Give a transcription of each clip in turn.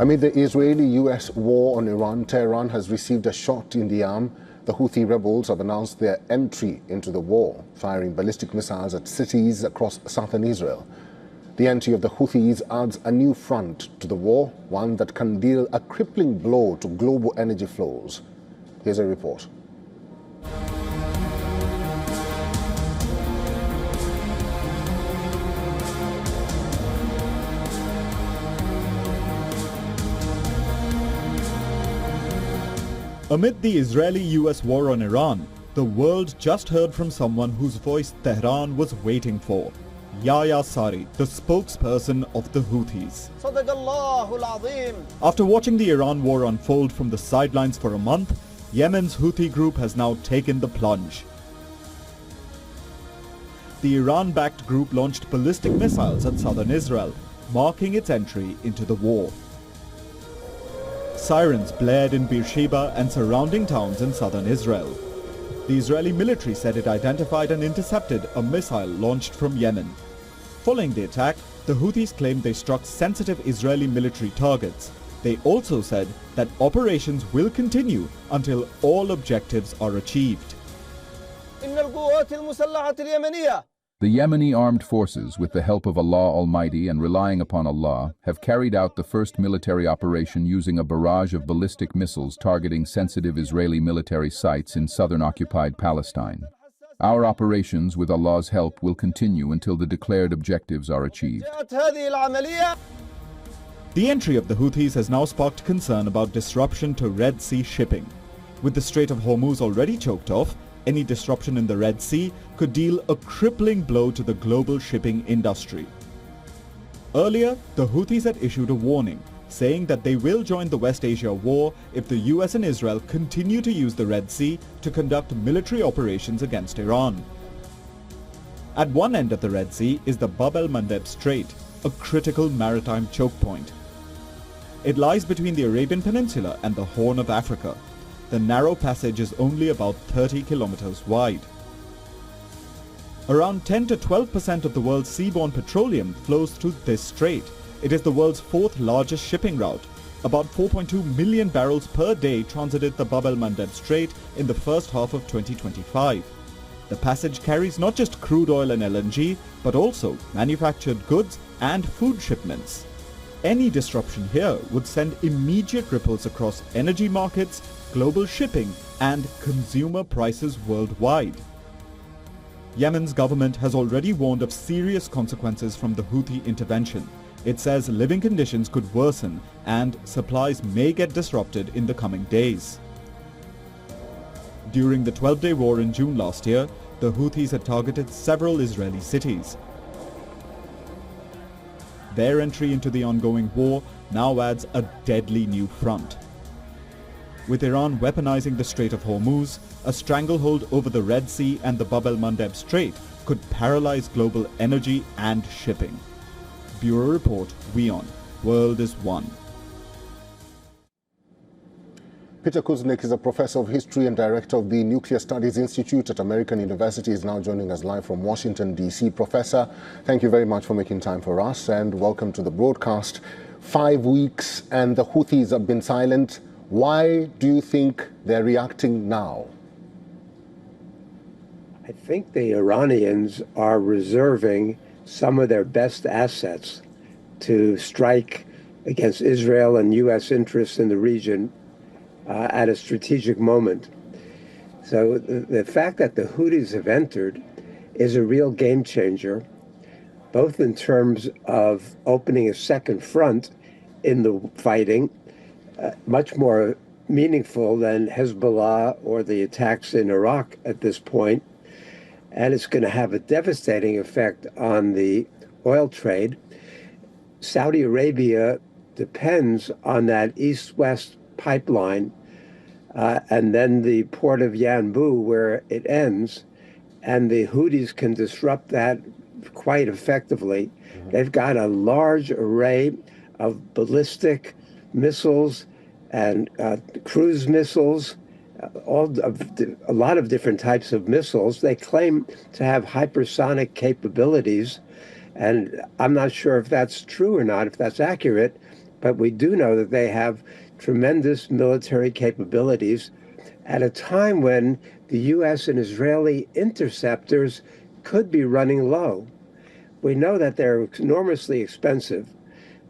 Amid the Israeli-US war on Iran, Tehran has received a shot in the arm. The Houthi rebels have announced their entry into the war, firing ballistic missiles at cities across southern Israel. The entry of the Houthis adds a new front to the war, one that can deal a crippling blow to global energy flows. Here's a report. Amid the Israeli-US war on Iran, the world just heard from someone whose voice Tehran was waiting for. Yahya Sari, the spokesperson of the Houthis. After watching the Iran war unfold from the sidelines for a month, Yemen's Houthi group has now taken the plunge. The Iran-backed group launched ballistic missiles at southern Israel, marking its entry into the war. Sirens blared in Beersheba and surrounding towns in southern Israel. The Israeli military said it identified and intercepted a missile launched from Yemen. Following the attack, the Houthis claimed they struck sensitive Israeli military targets. They also said that operations will continue until all objectives are achieved. The Yemeni armed forces, with the help of Allah Almighty and relying upon Allah, have carried out the first military operation using a barrage of ballistic missiles targeting sensitive Israeli military sites in southern occupied Palestine. Our operations, with Allah's help, will continue until the declared objectives are achieved. The entry of the Houthis has now sparked concern about disruption to Red Sea shipping. With the Strait of Hormuz already choked off, any disruption in the Red Sea could deal a crippling blow to the global shipping industry. Earlier, the Houthis had issued a warning, saying that they will join the West Asia war if the US and Israel continue to use the Red Sea to conduct military operations against Iran. At one end of the Red Sea is the Bab AlMandeb Strait, a critical maritime choke point. It lies between the Arabian Peninsula and the Horn of Africa. The narrow passage is only about 30 kilometers wide. Around 10 to 12% of the world's seaborne petroleum flows through this strait. It is the world's fourth largest shipping route. About 4.2 million barrels per day transited the Bab AlMandeb Strait in the first half of 2025. The passage carries not just crude oil and LNG, but also manufactured goods and food shipments. Any disruption here would send immediate ripples across energy markets, global shipping, and consumer prices worldwide. Yemen's government has already warned of serious consequences from the Houthi intervention. It says living conditions could worsen and supplies may get disrupted in the coming days. During the 12-day war in June last year, the Houthis had targeted several Israeli cities. Their entry into the ongoing war now adds a deadly new front. With Iran weaponizing the Strait of Hormuz, a stranglehold over the Red Sea and the Bab AlMandeb Strait could paralyze global energy and shipping. Bureau Report, WION. World is One. Peter Kaznik is a professor of history and director of the Nuclear Studies Institute at American University. Is now joining us live from Washington, D.C. Professor, thank you very much for making time for us and welcome to the broadcast. 5 weeks and the Houthis have been silent. Why do you think they're reacting now? I think the Iranians are reserving some of their best assets to strike against Israel and U.S. interests in the region at a strategic moment. So the fact that the Houthis have entered is a real game changer, both in terms of opening a second front in the fighting, much more meaningful than Hezbollah or the attacks in Iraq at this point. And it's going to have a devastating effect on the oil trade. Saudi Arabia depends on that east-west pipeline and then the port of Yanbu where it ends, and the Houthis can disrupt that quite effectively. They've got a large array of ballistic missiles and cruise missiles, a lot of different types of missiles. They claim to have hypersonic capabilities, and I'm not sure if that's true or not, if that's accurate, but we do know that they have tremendous military capabilities at a time when the U.S. and Israeli interceptors could be running low. We know that they're enormously expensive.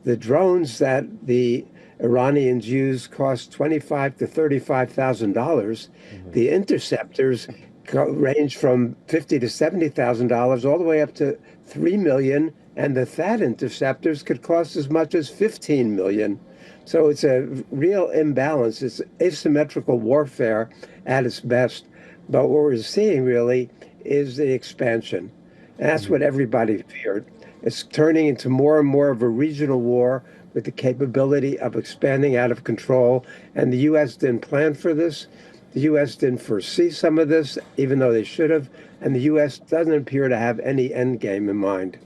The drones that the Iranians use cost $25,000 to $35,000. The interceptors range from $50,000 to $70,000 all the way up to $3 million, and the THAAD interceptors could cost as much as $15 million. So it's a real imbalance. It's asymmetrical warfare at its best. But what we're seeing really is the expansion. And that's what everybody feared. It's turning into more and more of a regional war with the capability of expanding out of control. And the U.S. didn't plan for this. The U.S. didn't foresee some of this, even though they should have. And the U.S. doesn't appear to have any end game in mind.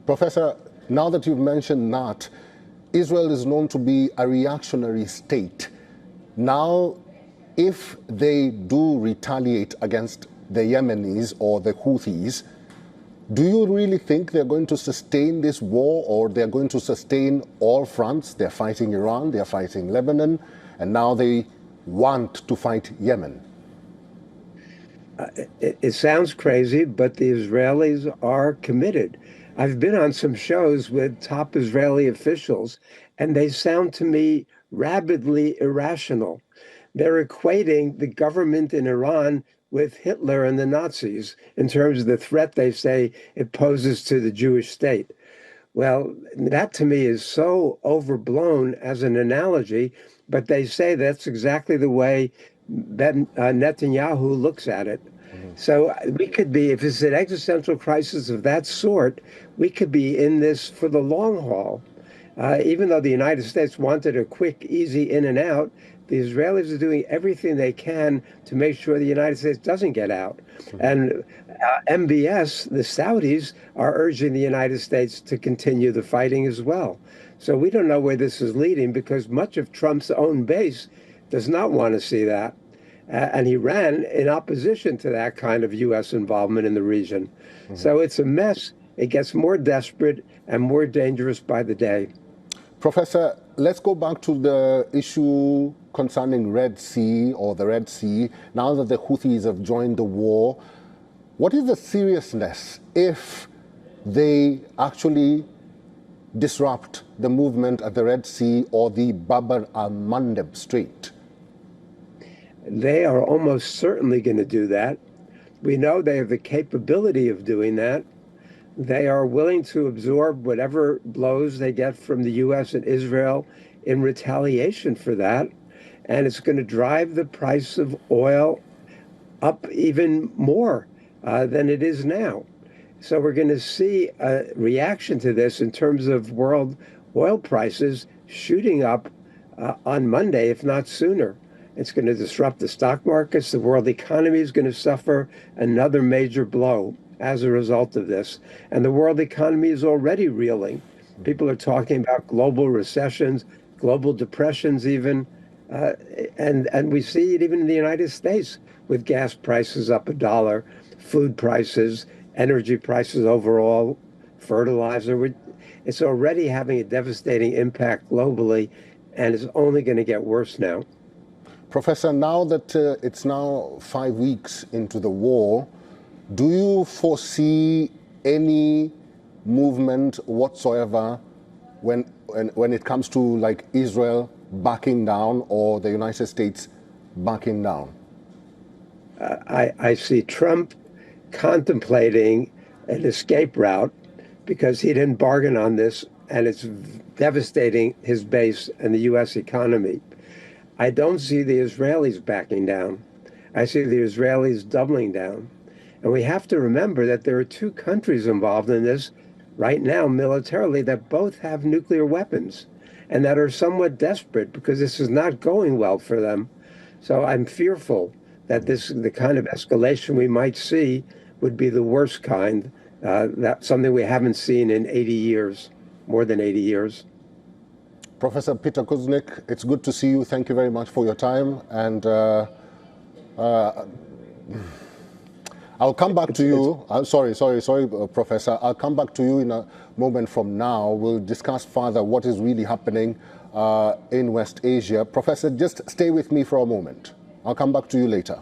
Professor, now that you've mentioned that, Israel is known to be a reactionary state. Now, if they do retaliate against the Yemenis or the Houthis, do you really think they're going to sustain this war, or they're going to sustain all fronts? They're fighting Iran, they're fighting Lebanon, and now they want to fight Yemen. It sounds crazy, but the Israelis are committed. I've been on some shows with top Israeli officials, and they sound to me rabidly irrational. They're equating the government in Iran with Hitler and the Nazis in terms of the threat they say it poses to the Jewish state. Well, that to me is so overblown as an analogy, but they say that's exactly the way Netanyahu looks at it. So we could be, if it's an existential crisis of that sort, we could be in this for the long haul. Even though the United States wanted a quick, easy in and out, the Israelis are doing everything they can to make sure the United States doesn't get out. And MBS, the Saudis, are urging the United States to continue the fighting as well. So we don't know where this is leading, because much of Trump's own base does not want to see that. And he ran in opposition to that kind of U.S. involvement in the region. So it's a mess. It gets more desperate and more dangerous by the day. Professor, let's go back to the issue concerning Red Sea, or the Red Sea. Now that the Houthis have joined the war, what is the seriousness if they actually disrupt the movement at the Red Sea or the Bab AlMandeb Strait? They are almost certainly going to do that. We know they have the capability of doing that. They are willing to absorb whatever blows they get from the U.S. and Israel in retaliation for that. And it's going to drive the price of oil up even more than it is now. So we're going to see a reaction to this in terms of world oil prices shooting up on Monday, if not sooner. It's going to disrupt the stock markets. The world economy is going to suffer another major blow as a result of this. And the world economy is already reeling. People are talking about global recessions, global depressions even. And we see it even in the United States, with gas prices up $1, food prices, energy prices overall, fertilizer. It's already having a devastating impact globally, and it's only going to get worse now. Professor, now that it's now 5 weeks into the war, do you foresee any movement whatsoever when it comes to, like, Israel backing down or the United States backing down? I see Trump contemplating an escape route because he didn't bargain on this, and it's devastating his base and the U.S. economy. I don't see the Israelis backing down. I see the Israelis doubling down. And we have to remember that there are two countries involved in this right now militarily that both have nuclear weapons and that are somewhat desperate because this is not going well for them. So I'm fearful that the kind of escalation we might see would be the worst kind, that's something we haven't seen in 80 years, more than 80 years. Professor Peter Kaznik, it's good to see you. Thank you very much for your time. And I'll come back to you. Sorry, Professor. I'll come back to you in a moment from now. We'll discuss further what is really happening in West Asia. Professor, just stay with me for a moment. I'll come back to you later.